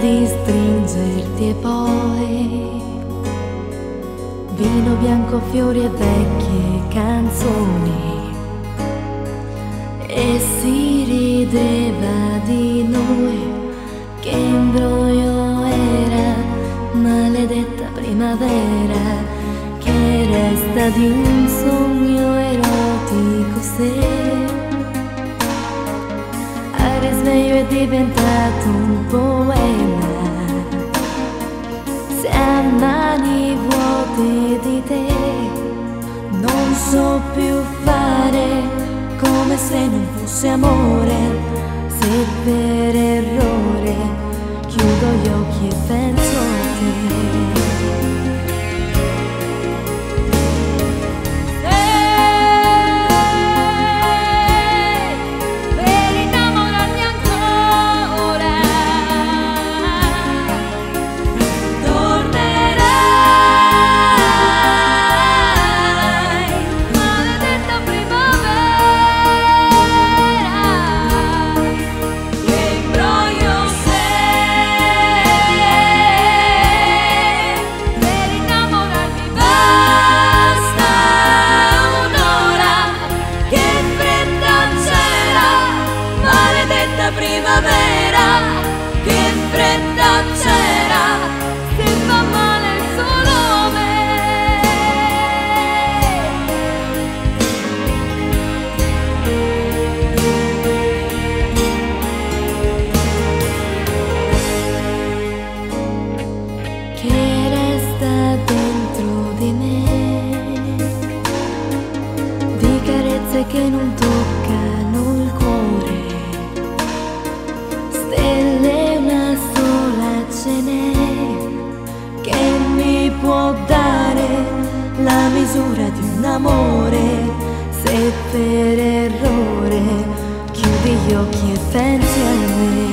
di stringerti e poi vino bianco, fiori e vecchie canzoni, e si rideva di noi. Che imbroglio era, maledetta primavera, che resta di un sogno erotico se al risveglio è diventato un poema. Se a mani vuote di te non so più fare, come se non fosse amore. Se per errore chiudo gli occhi e penso a te. Primavera, che fredda c'era, se fa male il suo nome. Che resta dentro di me, di carezze che non toccano il cuore. Stelle una sola ce n'è, che mi può dare la misura di un amore. Se per errore chiudi gli occhi e pensi a me.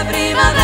Primavera.